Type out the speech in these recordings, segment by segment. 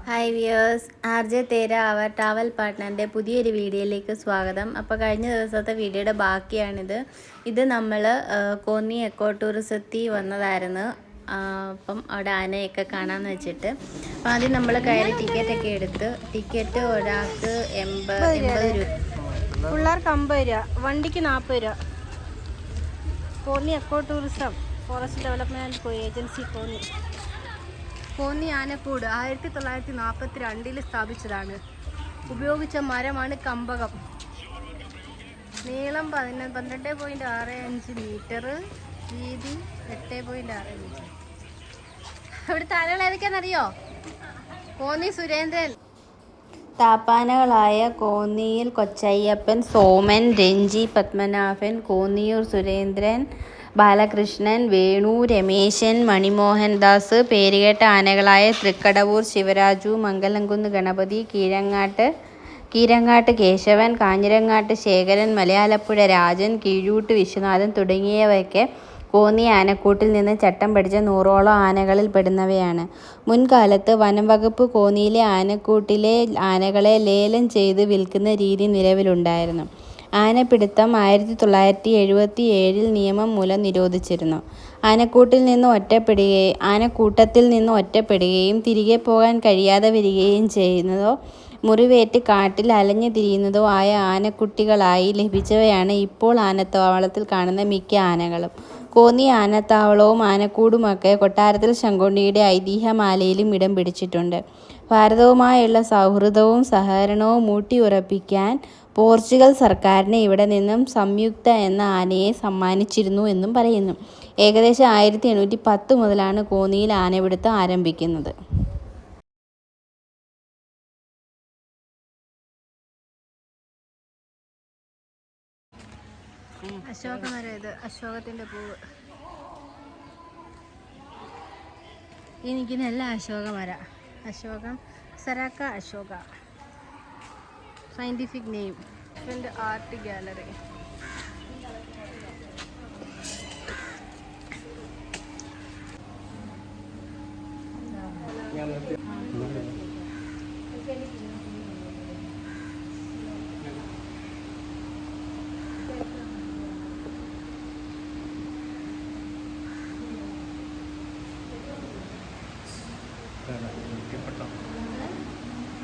Hi viewers, R J തേര അവർ travel പാർട്ട്ണറിൻ്റെ പുതിയൊരു വീഡിയോയിലേക്ക് സ്വാഗതം. അപ്പോൾ കഴിഞ്ഞ ദിവസത്തെ വീഡിയോയുടെ ബാക്കിയാണിത്. ഇത് നമ്മൾ കോന്നി എക്കോ ടൂറിസത്തിൽ വന്നതായിരുന്നു. അപ്പം അവിടെ ആനയൊക്കെ കാണാമെന്ന് വെച്ചിട്ട് അപ്പോൾ ആദ്യം നമ്മൾ കയറി ടിക്കറ്റൊക്കെ എടുത്ത് ടിക്കറ്റ് ഒരാൾക്ക് 80 രൂപ, പിള്ളേർക്ക് 50 രൂപ, വണ്ടിക്ക് 40 രൂപ. Konni eco tourism forest development agency Konni ആനക്കൂട് 1942 സ്ഥാപിച്ചതാണ്. ഉപയോഗിച്ച മരമാണ് കമ്പകം. നീളം 12.65 മീറ്റർ, വീതി 8.6 മീറ്റർ. ഇവിടുത്തെ ആനകൾ ഏതൊക്കെയാണെന്നറിയോ? കോന്നി സുരേന്ദ്രൻ, താപ്പാനകളായ കോന്നിയിൽ കൊച്ചയ്യപ്പൻ, സോമൻ, രഞ്ജി, പത്മനാഭൻ, കോന്നിയൂർ സുരേന്ദ്രൻ, ബാലകൃഷ്ണൻ, വേണു, രമേശൻ, മണിമോഹൻദാസ്. പേരുകേട്ട ആനകളായ തൃക്കടവൂർ ശിവരാജു, മംഗലംകുന്ന് ഗണപതി, കീരങ്ങാട്ട് കേശവൻ, കാഞ്ഞിരങ്ങാട്ട് ശേഖരൻ, മലയാലപ്പുഴ രാജൻ, കീഴൂട്ട് വിശ്വനാഥൻ തുടങ്ങിയവയൊക്കെ കോന്നി ആനക്കൂട്ടിൽ നിന്ന് ചട്ടം പഠിച്ച 100ഓളം ആനകളിൽ പെടുന്നവയാണ്. മുൻകാലത്ത് വനം വകുപ്പ് കോന്നിയിലെ ആനക്കൂട്ടിലെ ആനകളെ ലേലം ചെയ്ത് വിൽക്കുന്ന രീതി നിലവിലുണ്ടായിരുന്നു. ആനപ്പിടുത്തം 1977 നിയമം മൂലം നിരോധിച്ചിരുന്നു. ആനക്കൂട്ടത്തിൽ നിന്ന് ഒറ്റപ്പെടുകയും തിരികെ പോകാൻ കഴിയാതെ വരികയും ചെയ്യുന്നതോ മുറിവേറ്റ് കാട്ടിൽ അലഞ്ഞു തിരിയുന്നതോ ആയ ആനക്കുട്ടികളായി ലഭിച്ചവയാണ് ഇപ്പോൾ ആനത്താവളത്തിൽ കാണുന്ന മിക്ക ആനകളും. കോന്നി ആനത്താവളവും ആനക്കൂടുമൊക്കെ കൊട്ടാരത്തിൽ ശങ്കുണ്ണിയുടെ ഐതിഹ്യമാലയിലും ഇടം പിടിച്ചിട്ടുണ്ട്. ഭാരതവുമായുള്ള സൗഹൃദവും സഹകരണവും ഊട്ടിയുറപ്പിക്കാൻ പോർച്ചുഗൽ സർക്കാരിന് ഇവിടെ നിന്നും സംയുക്ത എന്ന ആനയെ സമ്മാനിച്ചിരുന്നു എന്നും പറയുന്നു. ഏകദേശം 1810 മുതലാണ് കോന്നിയിൽ ആനപിടുത്തം ആരംഭിക്കുന്നത്. അശോകമരം, ഇത് അശോകത്തിൻ്റെ പൂവ്. ഈ നിൽക്കുന്നതെല്ലാം അശോകമര. അശോകം, സരാക്ക അശോക. Scientific name. Art gallery.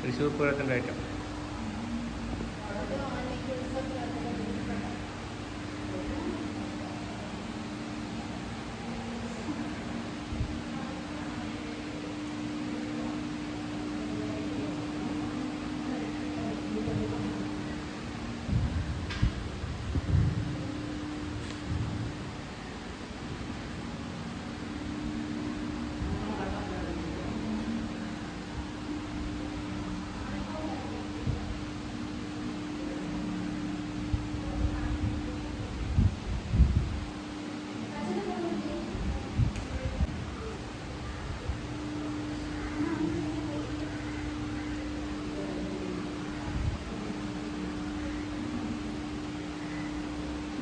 Thrissur പൂരത്തിൻ്റെ ഐറ്റം.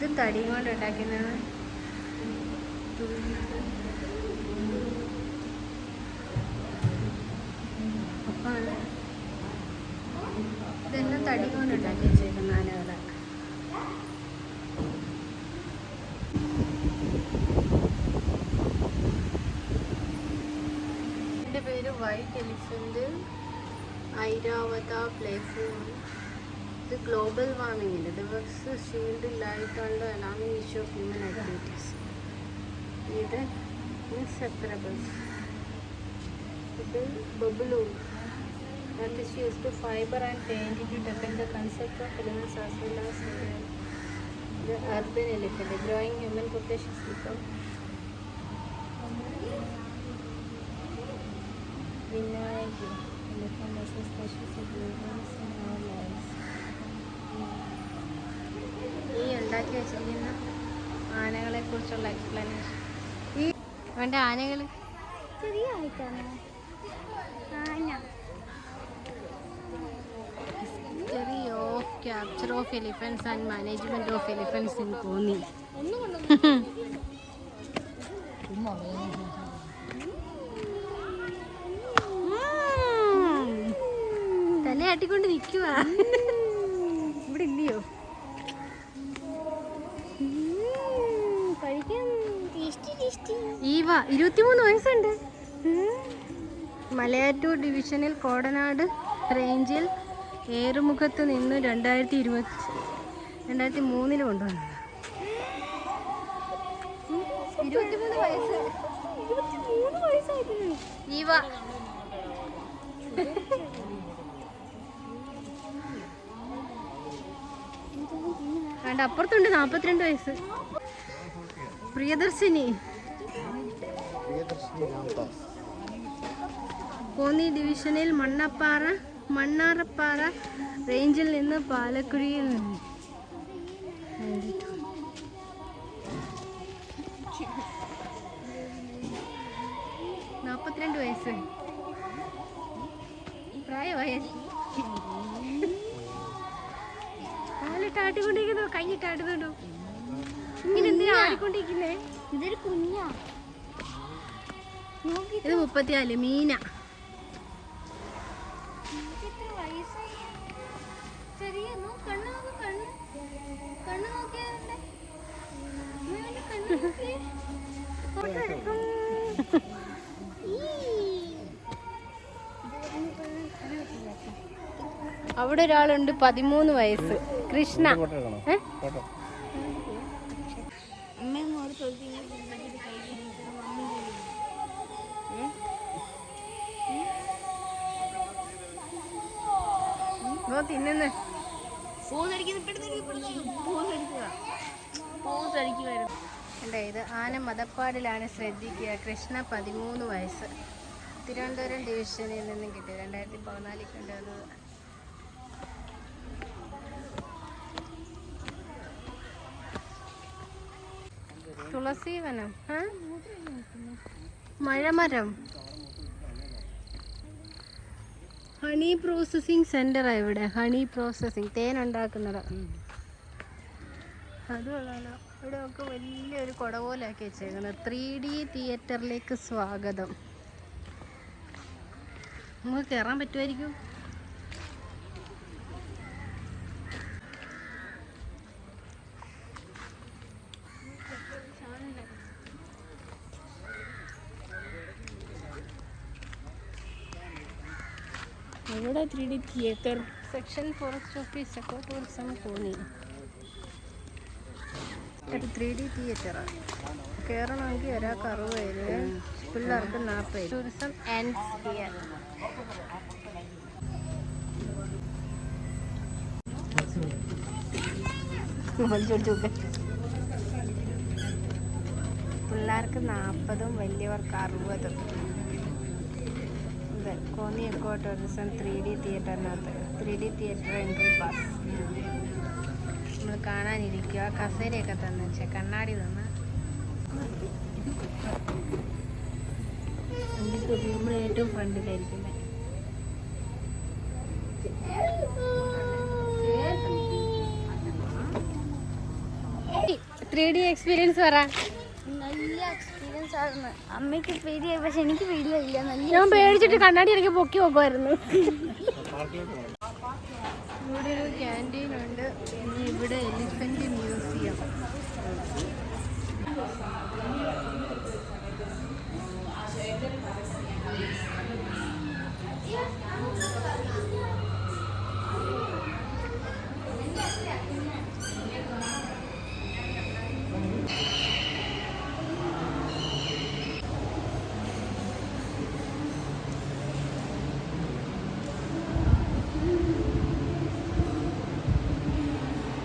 ഇത് തടി കൊണ്ട് ഉണ്ടാക്കുന്നത്. ഇതെല്ലാം തടി കൊണ്ട് ഉണ്ടാക്കി വെച്ചേക്കുന്ന ആനകളെ. എൻ്റെ പേര് white elephant Airavata platform. The global warming reverse shield light under alarming issue of human activities. ഇത് inseparables. ഇത് bubble. That is used to fiber and paint to depict the concept of elements as well as the urban elephant. Growing human populations become Vinayaki. Elephant as a species of humans in our lives. ഈ ഉണ്ടാക്കി വെച്ചിരിക്കുന്ന ആനകളെ കുറിച്ചുള്ള explanation. ഈ വേണ്ട ആനകൾ ചെറിയ ആയിട്ടാണ്. History of capture of elephants and management of elephants in Konni. ആട്ടിക്കൊണ്ട് നിൽക്കുക. ഇവിടെ ഇല്ലയോ? ഈവ 23 വയസ്സുണ്ട്. മലയാറ്റൂർ ഡിവിഷനിൽ കോടനാട് റേഞ്ചിൽ ഏറുമുഖത്ത് നിന്ന് 2003 കൊണ്ടുവന്നത്. 23 വയസ്സ്. ഈവ വേണ്ട, അപ്പുറത്തുണ്ട് 42 വയസ്സ്. പ്രിയദർശിനി കോന്നി ഡിവിഷനിൽ മണ്ണാറപ്പാറ റേഞ്ചിൽ നിന്ന് പാലക്കുഴിയിൽ നിന്ന് 42 വയസ്സ് പ്രായമായ കാലിട്ടാട്ടിക്കൊണ്ടിരിക്കുന്നു, കൈയിട്ടാട്ടുന്നുണ്ടോ? ഇങ്ങനെ എന്തിനാ ആടിക്കൊണ്ടിരിക്കുന്നേ? ഇതൊരു കുഞ്ഞാ. ഇത് 34 മീന. എത്ര വയസ്സായി? ചെറിയ കണ്ണ് നോക്ക്, കണ്ണ് നോക്കിയാ അവിടെ ഒരാളുണ്ട് 13 വയസ്സ്, കൃഷ്ണ. തിന്നുന്നു. ഇത് ആന മതപ്പാടിലാണ്, ശ്രദ്ധിക്കുക. കൃഷ്ണ 13 വയസ്സ്, തിരുവനന്തപുരം ഡിവിഷനിൽ നിന്നും കിട്ടി. 2014 കണ്ടത്. തുളസീവനം, മഴമരം, ഹണി പ്രോസസ്സിങ് സെൻ്ററാണ് ഇവിടെ. ഹണി പ്രോസസ്സിങ്, തേൻ ഉണ്ടാക്കുന്നത്. അതുകൊള്ളാലോ. ഇവിടെ ഒക്കെ വലിയൊരു കുട പോലെയാക്കി വെച്ചേക്കുന്നത്. 3D തിയേറ്ററിലേക്ക് സ്വാഗതം. നമുക്ക് കയറാൻ പറ്റുമായിരിക്കും. ഇവിടെ 3D theatre. Section forest office, eco tourism Konni. ഒരു 3D തിയേറ്ററാണ്. കയറണമെങ്കിൽ ഒരാൾക്ക് 60, പിള്ളേർക്ക് 40. Tourism and here. പിള്ളേർക്ക് 40, വലിയവർക്ക് 60. ഇത് Konni eco tourism 3D തിയേറ്ററിനകത്ത് 3D theatre entry pass. നമ്മൾ കാണാനിരിക്കുക. കസേരയൊക്കെ തന്നെ വെച്ചാൽ കണ്ണാടി തന്ന്. നമ്മൾ ഏറ്റവും ഫ്രണ്ടിലായിരിക്കുന്നത്. 3D എക്സ്പീരിയൻസ് പറ. നല്ല എക്സ്പീരിയൻസ് ആയിരുന്നു. അമ്മയ്ക്ക് പേടിയായി, പക്ഷെ എനിക്ക് പേടിയായില്ല. ഞാൻ പേടിച്ചിട്ട് കണ്ണാടി ഇറക്കി പൊക്കി നോക്കുമായിരുന്നു. ഇവിടെ ഒരു ക്യാൻറ്റീൻ ഉണ്ട്. പിന്നെ ഇവിടെ എലിഫന്റ് മ്യൂസിയം.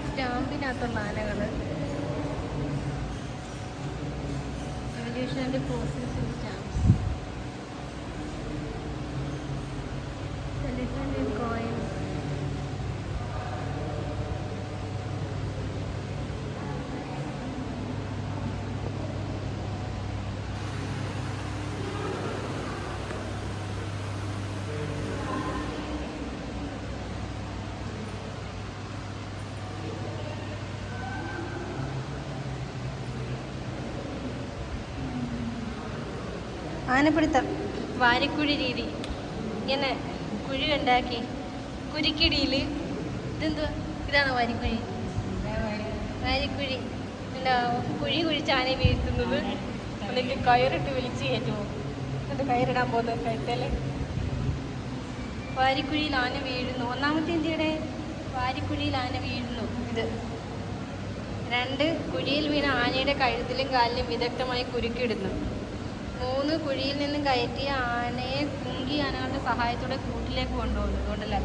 സ്റ്റാമ്പിനകത്തുള്ള ആനകൾ. Evolutionary fossils in stamps. Elephant in coins. ആനപ്പിടുത്തം, വാരിക്കുഴി രീതി. ഇങ്ങനെ കുഴി ഉണ്ടാക്കി കുരിക്കിടിയിൽ ഇതെന്തുവാ? ഇതാണോ വാരിക്കുഴി? വാരിക്കുഴി എന്താ കുഴി കുഴിച്ച് ആനയെ വീഴ്ത്തുന്നത്? അല്ലെങ്കിൽ കയറിട്ട് വലിച്ച് കയറ്റുമോ? എന്നിട്ട് കയറിടാൻ പോകുന്നത് കഴുത്തല്ലേ? വാരിക്കുഴിയിൽ ആന വീഴുന്നു. ഒന്നാമത്തെ ഇന്ത്യയുടെ വാരിക്കുഴിയിൽ ആന വീഴുന്നു. ഇത് 2 കുഴിയിൽ വീണ ആനയുടെ കഴുത്തിലും കാലിലും വിദഗ്ധമായി കുരുക്കിടുന്നു. 3 കുഴിയിൽ നിന്നും കയറ്റിയ ആനയെ കുങ്കി ആനകളുടെ സഹായത്തോടെ കൂട്ടിലേക്ക് കൊണ്ടുപോകുന്നു. അതുകൊണ്ടല്ല.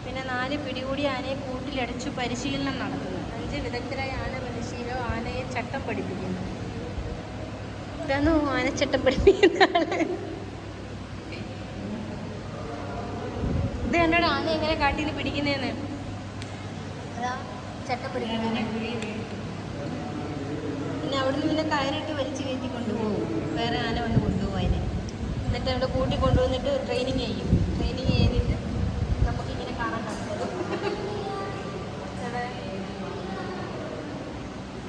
പിന്നെ 4 പിടികൂടി ആനയെ കൂട്ടിലടച്ചു പരിശീലനം നടത്തുന്നു. 5 വിദഗ്ധരായ ആന പരിശീലനം ആനയെ ചട്ടം പഠിപ്പിക്കുന്നു. ഇതാണോ ആനച്ചട്ടം പഠിപ്പിക്കുന്ന ആള്? ഇത് കണ്ടോടെ ആന എങ്ങനെ കാട്ടിൽ പിടിക്കുന്നതെന്ന്. അതാ ചട്ടം പഠിപ്പിക്കുന്നത്. പിന്നെ അവിടുന്ന് പിന്നെ കയറിട്ട് വലിച്ച് കയറ്റി കൊണ്ടുപോകും. വേറെ ആന വന്ന് കൊണ്ടുപോകും അതിനെ. എന്നിട്ട് അവിടെ കൂട്ടി കൊണ്ടുവന്നിട്ട് ട്രെയിനിങ് ചെയ്യും. ട്രെയിനിങ് ചെയ്തിട്ട് നമുക്കിങ്ങനെ കാണാൻ പറ്റും.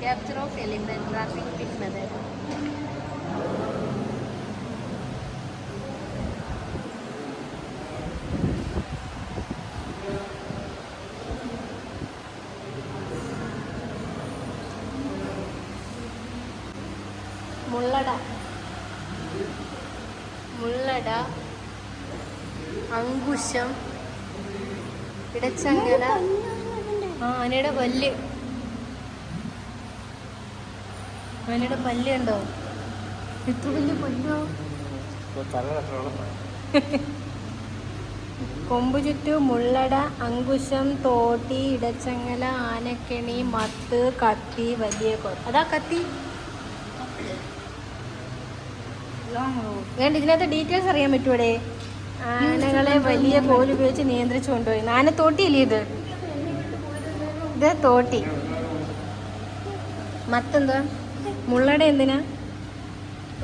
Capture of elephant trapping with method. മുള്ളട, അങ്കുശം, ഇടച്ചങ്ങല. ആനയുടെ പല്ല്. ആനയുടെ പല്ല് ഉണ്ടോ? എത്ര വലിയ പല്ലോ! കൊമ്പ് ചുറ്റു, മുള്ളട, അങ്കുശം, തോട്ടി, ഇടച്ചങ്ങല, ആനക്കെണി, മത്ത്, കത്തി, വലിയ കോൽ. അതാ കത്തി. വേണ്ട, ഇതിനകത്ത് ഡീറ്റെയിൽസ് അറിയാൻ പറ്റൂടെ? ആനകളെ വലിയ കോൽ ഉപയോഗിച്ച് നിയന്ത്രിച്ചു കൊണ്ടുപോയി. ആന തോട്ടിയില്ലേ ഇത്? ഇത് തോട്ടി. മത്തെന്താ? മുള്ളട എന്തിനാ?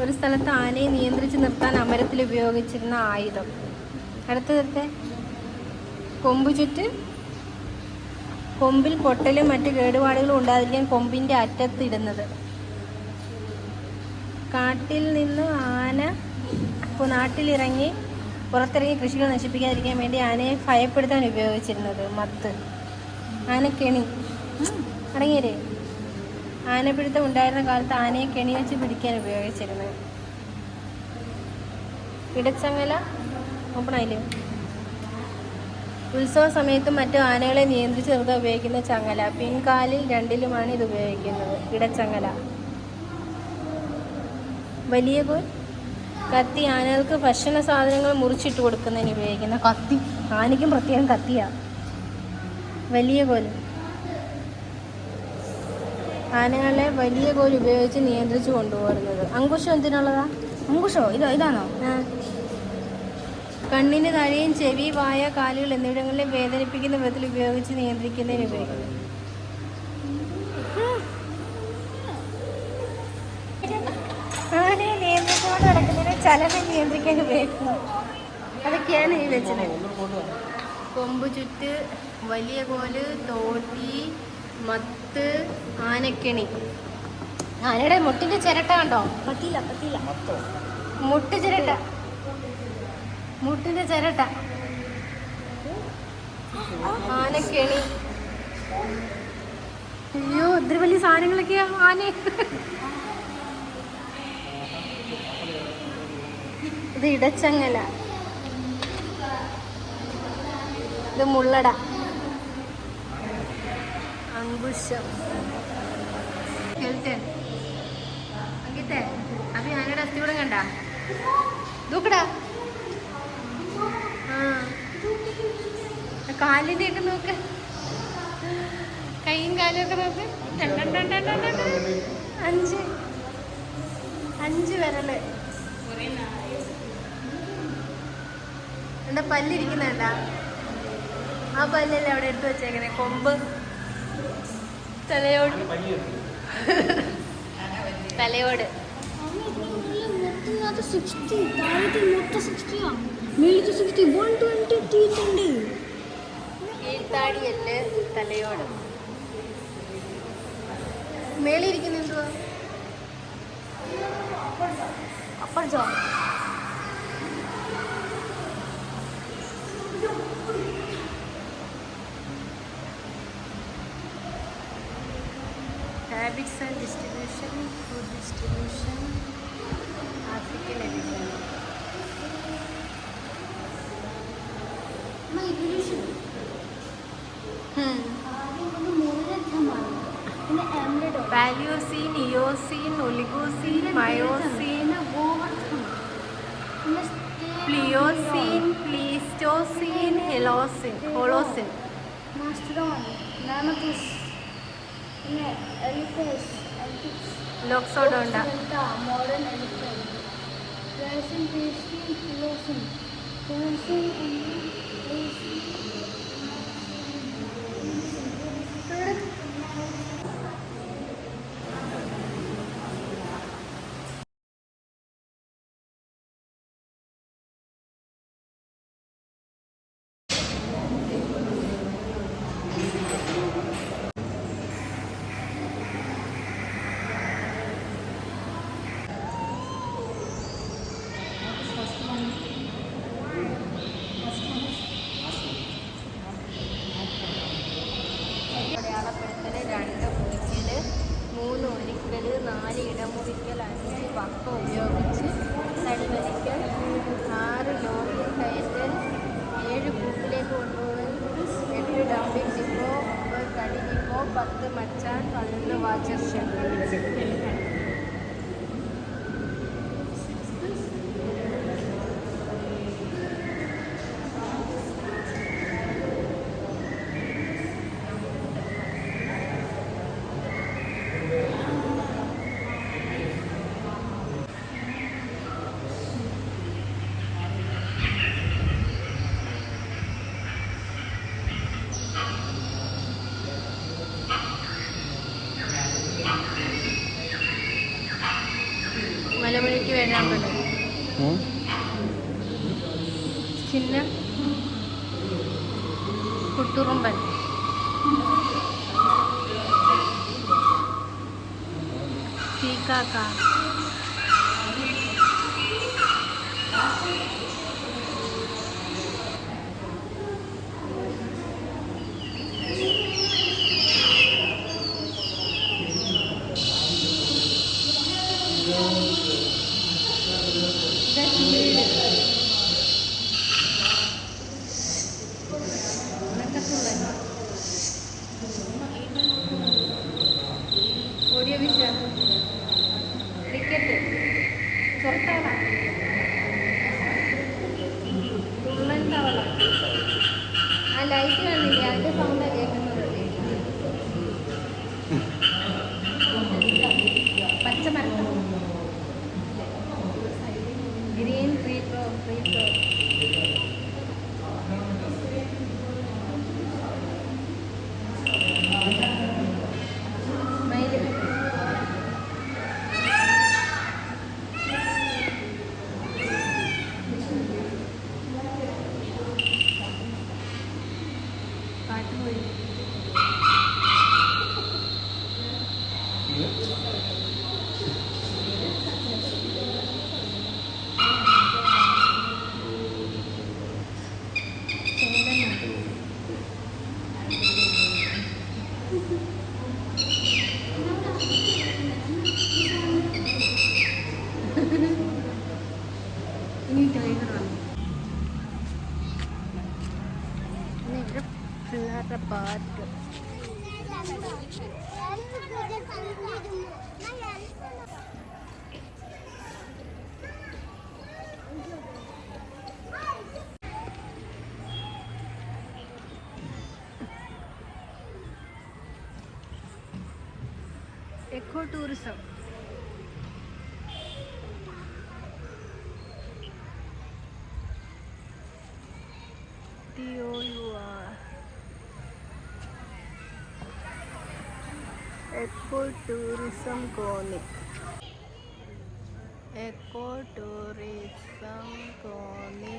ഒരു സ്ഥലത്ത് ആനയെ നിയന്ത്രിച്ച് നിർത്താൻ അമരത്തിൽ ഉപയോഗിച്ചിരുന്ന ആയുധം. അടുത്തത്തെ കൊമ്പ് ചുറ്റ്. കൊമ്പിൽ പൊട്ടലും മറ്റ് കേടുപാടുകളും ഉണ്ടാതിരിക്കാൻ കൊമ്പിൻ്റെ അറ്റത്തിടുന്നത്. കാട്ടിൽ നിന്ന് ആന നാട്ടിലിറങ്ങി പുറത്തിറങ്ങി കൃഷികൾ നശിപ്പിക്കാതിരിക്കാൻ വേണ്ടി ആനയെ ഭയപ്പെടുത്താൻ ഉപയോഗിച്ചിരുന്നത്. മത്ത്. ആനക്കെണി. അടങ്ങിയേ. ആനപ്പിടുത്തം ഉണ്ടായിരുന്ന കാലത്ത് ആനയെ കെണി വെച്ച് പിടിക്കാൻ ഉപയോഗിച്ചിരുന്നത്. ഇടച്ചങ്ങല ഓപ്പണായില്ലേ? ഉത്സവ സമയത്തും മറ്റു ആനകളെ നിയന്ത്രിച്ച് നിർത്താൻ ഉപയോഗിക്കുന്ന ചങ്ങല. പിൻകാലിൽ 2ലുമാണ് ഇത് ഉപയോഗിക്കുന്നത്. ഇടച്ചങ്ങല. വലിയ കോൽ. കത്തി. ആനകൾക്ക് ഭക്ഷണ സാധനങ്ങൾ മുറിച്ചിട്ട് കൊടുക്കുന്നതിന് ഉപയോഗിക്കുന്ന കത്തി. ആനയ്ക്കും പ്രത്യേകം കത്തിയാ. വലിയ കോൽ. ആനകളെ വലിയ കോൽ ഉപയോഗിച്ച് നിയന്ത്രിച്ച് കൊണ്ടുപോകുന്നത്. അങ്കുശം എന്തിനുള്ളതാ? അങ്കുശോ? ഇതാണോ? കണ്ണിന് താഴെയും ചെവി, വായ, കാലുകൾ എന്നിവിടങ്ങളിലെ വേദനിപ്പിക്കുന്ന വിധത്തിൽ ഉപയോഗിച്ച് നിയന്ത്രിക്കുന്നതിന് ഉപയോഗിക്കുന്നത്. ആനയെ നിയന്ത്രിച്ചുകൊണ്ട് നടക്കുന്നതിന് ചലനം നിയന്ത്രിക്കാൻ ഉപയോഗിക്കുന്നു. അതൊക്കെയാണ് ഈ വെച്ചത്. കൊമ്പ് ചുറ്റ്, വലിയ കോല്, തോട്ടി, മത്ത്, ആനക്കെണി. ആനയുടെ മുട്ടിന്റെ ചിരട്ട കണ്ടോ? പറ്റിയില്ല. മുട്ടിന്റെ ചിരട്ട. ആനക്കെണി. അയ്യോ, ഇത്ര വലിയ സാധനങ്ങളൊക്കെയാ ആന. ഇത് ഇടച്ചങ്ങല. ഇത് മുള്ളട. അങ്കുശം. കേൾട്ടേ അങ്കിത്തെ അഭി ആനയുടെ അസ്ഥികൂടം കണ്ട? നോക്കടാ. കാലിന്റെ ഒക്കെ നോക്ക്. കൈയും കാലും ഒക്കെ നോക്ക്. 5 വിരല്. എന്റെ പല്ലിരിക്കുന്നുണ്ട? ആ പല്ലല്ലേ അവിടെ എടുത്ത് വെച്ചേക്കണേ. കൊമ്പ്, തലയോട്. കീഴ്ത്താടിയല്ല്, തലയോട്. മേളിയിരിക്കുന്ന എന്തുവാ? Upper Joe. Habits and distribution, food distribution, African edition. Paleocene, Eocene, Oligocene, Miocene, Pliocene, Pleistocene, Holocene. Mastodon, Mammothus, Elephas, Loxodonta. modern elephant, Pliocene, Pleistocene, Pliocene, Pliocene, അടയാളപ്പെടുത്തൽ 2 മുറിക്കൽ 3 ഒരിക്കൽ 4 ഇടമുറിക്കൽ 5 വക്ക ഉപയോഗിച്ച് തടിവലിക്കൽ 6 ലോറിയിൽ കയറ്റൽ 7 കൂട്ടിലേക്ക് കൊണ്ടുപോകൽ 8 ഡംപിംഗ് ഡിപ്പോ 9 കടി ഡിപ്പോ 10 മച്ചാൻ 11 വാച്ചർ ഷെഡ്. മലമുഴയ്ക്ക് വേഴാമ്പൽ ചിന്ന കുട്ടുറുമ്പൻ peacock audio vision cricket ചൊർത്താള തുള്ളൻ തവള ആ ലൈറ്റ് കാണില്ലേ അതിൻ്റെ സൗണ്ടാണ് കേൾക്കുന്നത് പച്ചമരക്കം ഗ്രീൻ ഫ്രീ ത്രോ മയിൽ പാട്ടുമൊഴി ഇനി ഡ്രൈവറാണ് പിള്ളേരുടെ park eco tourism eco tourism Konni eco tourism Konni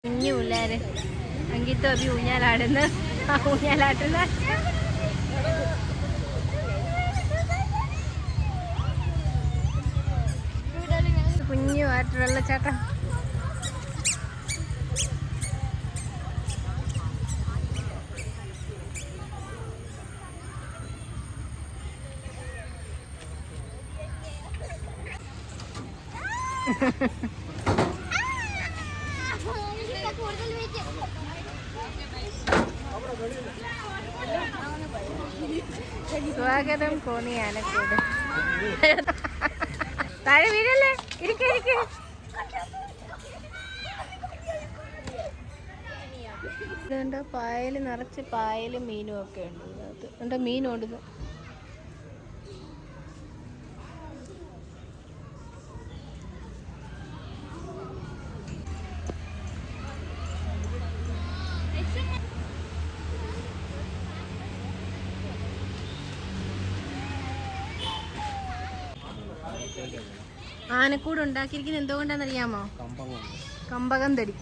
കുഞ്ഞു പിള്ളേര് അങ്കിത്തോ അഭി ഊഞ്ഞാലാടുന്ന ഊഞ്ഞാലാട്ടുന്ന കുഞ്ഞു ആട്ട് വെള്ളച്ചാട്ടം കൂടുതൽ വെയിറ്റ്. സ്വാഗതം കോന്നി ആനക്കൂട്. താഴെ വീഴല്ലേ, ഇരിക്കെ. ഇതുണ്ട് പായൽ നിറച്ച് പായലും മീനും ഒക്കെ ഉണ്ട് ഇതിനകത്ത്. ഉണ്ട് മീനുണ്ട്. ആനക്കൂട് ഉണ്ടാക്കിയിരിക്കുന്നത് എന്തുകൊണ്ടാണെന്നറിയാമോ? കമ്പകം തടി.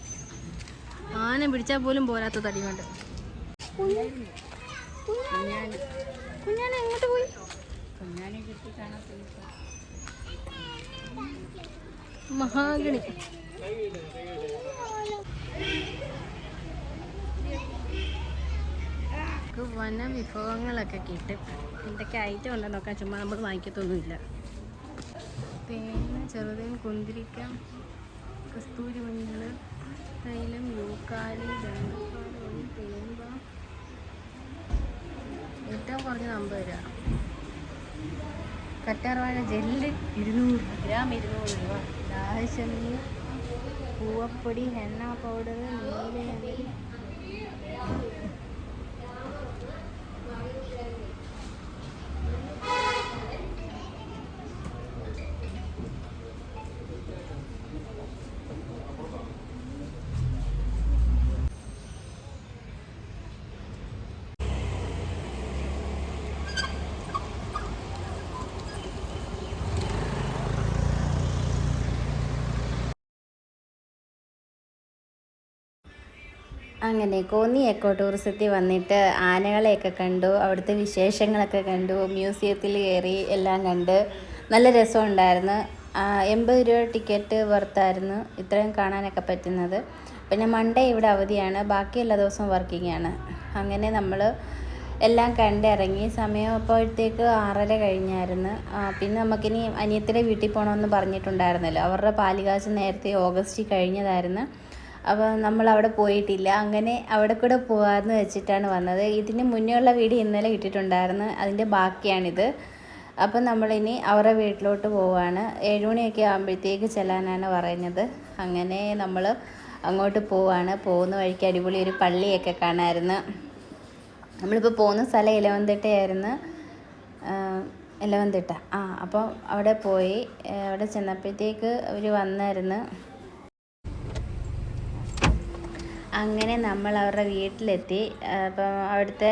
ആന പിടിച്ചാൽ പോലും പോരാത്ത തടി കൊണ്ട്. കുഞ്ഞാനെ എങ്ങോട്ട് പോയി? മഹാഗണി. വന വിഭവങ്ങളൊക്കെ കിട്ടും. എന്തൊക്കെ ഐറ്റം ഉണ്ടെന്ന് നോക്കാൻ ചുമ്മാ നമ്മൾ വാങ്ങിക്കത്തൊന്നുമില്ല. തേങ്ങ, ചെറുതേൻ, കുന്തിരിക്ക, കസ്തൂരി മഞ്ഞൾ, തൈലം, യൂക്കാലി, ദന്തപ്പാൽ, തേമ്പ. ഏറ്റവും കുറഞ്ഞത് 50 രൂപ. കറ്റാർവാഴ ജെല്ല് 200 ഗ്രാം 200 രൂപ. ദാഹശമി, പൂവപ്പൊടി, ഹെന്ന പൗഡർ, നീലയരി. അങ്ങനെ കോന്നി എക്കോ ടൂറിസത്തിൽ വന്നിട്ട് ആനകളെയൊക്കെ കണ്ടു, അവിടുത്തെ വിശേഷങ്ങളൊക്കെ കണ്ടു, മ്യൂസിയത്തിൽ കയറി, എല്ലാം കണ്ട് നല്ല രസമുണ്ടായിരുന്നു. 80 രൂപ ടിക്കറ്റ് വർത്തായിരുന്നു ഇത്രയും കാണാനൊക്കെ പറ്റുന്നത്. പിന്നെ മൺഡേ ഇവിടെ അവധിയാണ്, ബാക്കി എല്ലാ ദിവസവും വർക്കിംഗ് ആണ്. അങ്ങനെ നമ്മൾ എല്ലാം കണ്ടിറങ്ങി. സമയം അപ്പോഴത്തേക്ക് 6:30 കഴിഞ്ഞായിരുന്നു. പിന്നെ നമുക്കിനി അനിയത്തിയുടെ വീട്ടിൽ പോകണമെന്ന് പറഞ്ഞിട്ടുണ്ടായിരുന്നല്ലോ. അവരുടെ പാലുകാച്ച് നേരത്തെ ഓഗസ്റ്റിൽ കഴിഞ്ഞതായിരുന്നു. അപ്പോൾ നമ്മളവിടെ പോയിട്ടില്ല. അങ്ങനെ അവിടെ കൂടെ പോകാമെന്ന് വെച്ചിട്ടാണ് വന്നത്. ഇതിന് മുന്നേ ഉള്ള വീഡിയോ ഇന്നലെ ഇട്ടിട്ടുണ്ടായിരുന്നു, അതിൻ്റെ ബാക്കിയാണിത്. അപ്പം നമ്മളിനി അവരുടെ വീട്ടിലോട്ട് പോവുകയാണ്. 7 മണിയൊക്കെ ആകുമ്പോഴത്തേക്ക് ചെല്ലാനാണ് പറയുന്നത്. അങ്ങനെ നമ്മൾ അങ്ങോട്ട് പോവുകയാണ്. പോകുന്ന വഴിക്ക് അടിപൊളി ഒരു പള്ളിയൊക്കെ കാണാമായിരുന്നു. നമ്മളിപ്പോൾ പോകുന്ന സ്ഥലം ഇലവന്തിട്ടയായിരുന്നു. ഇലവന്തിട്ട. അപ്പോൾ അവിടെ പോയി. അവിടെ ചെന്നപ്പോഴത്തേക്ക് അവർ വന്നായിരുന്നു. അങ്ങനെ നമ്മൾ അവരുടെ വീട്ടിലെത്തി. അപ്പം അവിടുത്തെ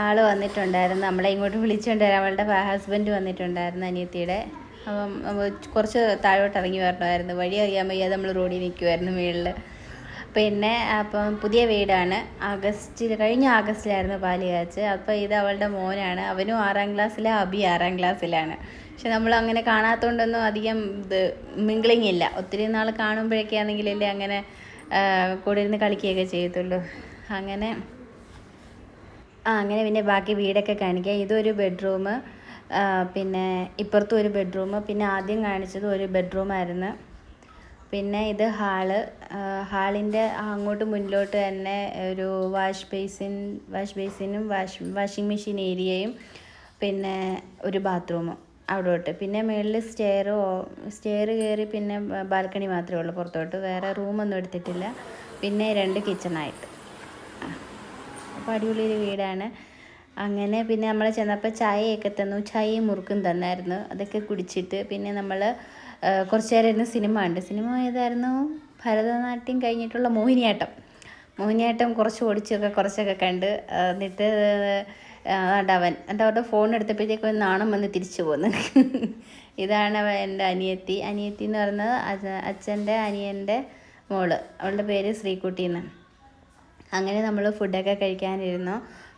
ആൾ വന്നിട്ടുണ്ടായിരുന്നു, നമ്മളെ ഇങ്ങോട്ട് വിളിച്ചുകൊണ്ടുവരാൻ. അവളുടെ ഹസ്ബൻഡ് വന്നിട്ടുണ്ടായിരുന്നു, അനിയത്തിയുടെ. അപ്പം കുറച്ച് താഴോട്ട് ഇറങ്ങി വരണമായിരുന്നു. വഴി അറിയാൻ വയ്യാതെ നമ്മൾ റോഡിൽ നിൽക്കുമായിരുന്നു മുകളിൽ. പിന്നെ അപ്പം പുതിയ വീടാണ്. കഴിഞ്ഞ ആഗസ്റ്റിലായിരുന്നു പാലുകാച്ച്. അപ്പോൾ ഇത് അവളുടെ മോനാണ്. അവനും 6ാം ക്ലാസ്സിലാണ്, അബി 6ാം ക്ലാസ്സിലാണ്. പക്ഷെ നമ്മൾ അങ്ങനെ കാണാത്തതുകൊണ്ടൊന്നും അധികം മിംഗ്ലിങ് ഇല്ല. ഒത്തിരി നാൾ കാണുമ്പോഴൊക്കെ ആണെങ്കിലല്ലേ അങ്ങനെ കൂടെ ഇരുന്ന് കളിക്കുകയൊക്കെ ചെയ്യത്തുള്ളൂ. അങ്ങനെ പിന്നെ ബാക്കി വീടൊക്കെ കാണിക്കുക. ഇതൊരു ബെഡ്റൂം, പിന്നെ ഇപ്പുറത്തും ഒരു ബെഡ്റൂം. പിന്നെ ആദ്യം കാണിച്ചത് ഒരു ബെഡ്റൂമായിരുന്നു. പിന്നെ ഇത് ഹാളിൻ്റെ അങ്ങോട്ട് മുന്നിലോട്ട് തന്നെ ഒരു വാഷ് ബേസിനും വാഷിംഗ് മെഷീൻ ഏരിയയും പിന്നെ ഒരു ബാത്റൂമും അവിടോട്ട്. പിന്നെ മുകളിൽ സ്റ്റെയർ കയറി പിന്നെ ബാൽക്കണി മാത്രമേ ഉള്ളൂ പുറത്തോട്ട്. വേറെ റൂമൊന്നും എടുത്തിട്ടില്ല. പിന്നെ 2 കിച്ചണായിട്ട്. അപ്പോൾ അടിപൊളി ഒരു വീടാണ്. അങ്ങനെ പിന്നെ നമ്മൾ ചെന്നപ്പോൾ ചായയൊക്കെ തന്നു. ചായയും മുറുക്കും തന്നായിരുന്നു. അതൊക്കെ കുടിച്ചിട്ട് പിന്നെ നമ്മൾ കുറച്ച് നേരം ഇരുന്ന് സിനിമ ഏതായിരുന്നു? ഭരതനാട്യം കഴിഞ്ഞിട്ടുള്ള മോഹിനിയാട്ടം കുറച്ചൊക്കെ കണ്ട്. എന്നിട്ട് അവരുടെ ഫോൺ എടുത്തപ്പോഴത്തേക്ക് നാണം വന്ന് തിരിച്ചു പോന്നു. ഇതാണ് എൻ്റെ അനിയത്തി എന്ന് പറയുന്നത് അച്ഛൻ്റെ അനിയൻ്റെ മോള്. അവളുടെ പേര് ശ്രീകുട്ടിന്ന്. അങ്ങനെ നമ്മൾ ഫുഡൊക്കെ കഴിക്കാനിരുന്നു.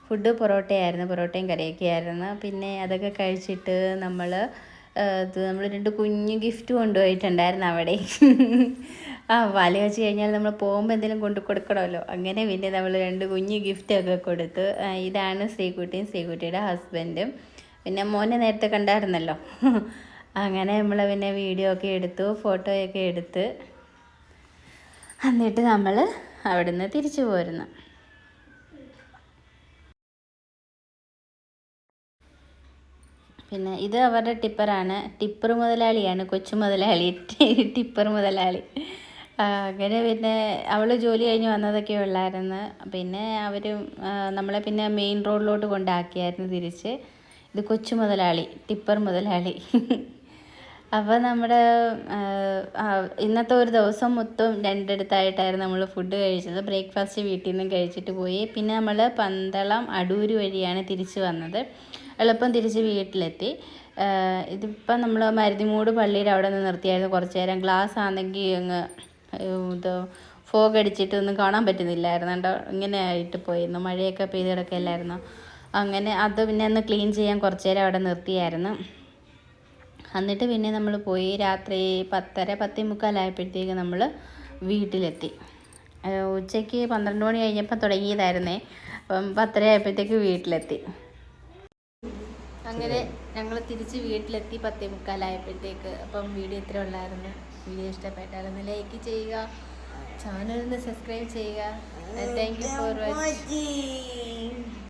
ഫുഡ് പൊറോട്ടയും കറിയൊക്കെ ആയിരുന്നു. പിന്നെ അതൊക്കെ കഴിച്ചിട്ട് നമ്മൾ 2 കുഞ്ഞു ഗിഫ്റ്റ് കൊണ്ടുപോയിട്ടുണ്ടായിരുന്നു അവിടെ. പാല് വെച്ച് കഴിഞ്ഞാൽ നമ്മൾ പോകുമ്പോൾ എന്തെങ്കിലും കൊണ്ട് കൊടുക്കണമല്ലോ. അങ്ങനെ പിന്നെ നമ്മൾ 2 കുഞ്ഞു ഗിഫ്റ്റൊക്കെ കൊടുത്തു. ഇതാണ് ശ്രീകുട്ടിയുടെ ഹസ്ബൻഡും. പിന്നെ മോനെ നേരത്തെ കണ്ടായിരുന്നല്ലോ. അങ്ങനെ നമ്മൾ പിന്നെ വീഡിയോ ഒക്കെ എടുത്തു, ഫോട്ടോയൊക്കെ എടുത്ത് എന്നിട്ട് നമ്മൾ അവിടുന്ന് തിരിച്ചു പോരുന്നു. പിന്നെ ഇത് അവരുടെ ടിപ്പറാണ്. ടിപ്പർ മുതലാളിയാണ്, കൊച്ചു മുതലാളി, ടിപ്പർ മുതലാളി. അങ്ങനെ പിന്നെ അവൾ ജോലി കഴിഞ്ഞ് വന്നതൊക്കെ ഉള്ളായിരുന്നു. പിന്നെ അവർ നമ്മളെ പിന്നെ മെയിൻ റോഡിലോട്ട് കൊണ്ടാക്കിയായിരുന്നു തിരിച്ച്. ഇത് കൊച്ചു മുതലാളി, ടിപ്പർ മുതലാളി. അപ്പോൾ നമ്മുടെ ഇന്നത്തെ ഒരു ദിവസം മൊത്തം രണ്ടിടത്തായിട്ടായിരുന്നു നമ്മൾ ഫുഡ് കഴിച്ചത്. ബ്രേക്ക്ഫാസ്റ്റ് വീട്ടിൽ നിന്നും കഴിച്ചിട്ട് പോയി. പിന്നെ നമ്മൾ പന്തളം അടൂർ വഴിയാണ് തിരിച്ച് വന്നത്. എളുപ്പം തിരിച്ച് വീട്ടിലെത്തി. ഇതിപ്പം നമ്മൾ മരുതിമൂട് പള്ളിയുടെ അവിടെ നിന്ന് നിർത്തിയായിരുന്നു കുറച്ച് നേരം. ഗ്ലാസ് ആണെങ്കിൽ അങ്ങ് ഇത് ഫോഗ് അടിച്ചിട്ടൊന്നും കാണാൻ പറ്റുന്നില്ലായിരുന്നു കേട്ടോ. ഇങ്ങനെ ആയിട്ട് പോയിരുന്നു, മഴയൊക്കെ പെയ്ത് കിടക്കില്ലായിരുന്നു. അങ്ങനെ അത് പിന്നെ ഒന്ന് ക്ലീൻ ചെയ്യാൻ കുറച്ച് നേരം അവിടെ നിർത്തിയായിരുന്നു. എന്നിട്ട് പിന്നെ നമ്മൾ പോയി. രാത്രി 10:45 നമ്മൾ വീട്ടിലെത്തി. ഉച്ചയ്ക്ക് 12 മണി കഴിഞ്ഞപ്പോൾ തുടങ്ങിയതായിരുന്നേ. അപ്പം 10:30 ആയപ്പോഴത്തേക്ക് വീട്ടിലെത്തി. അങ്ങനെ ഞങ്ങൾ തിരിച്ച് വീട്ടിലെത്തി 10:45 ആയപ്പോഴത്തേക്ക്. അപ്പം വീഡിയോ ഇത്ര ഉള്ളായിരുന്നു. വീഡിയോ ഇഷ്ടപ്പെട്ടാലൊന്ന് ലൈക്ക് ചെയ്യുക, ചാനലൊന്ന് സബ്സ്ക്രൈബ് ചെയ്യുക. Thank you for watching.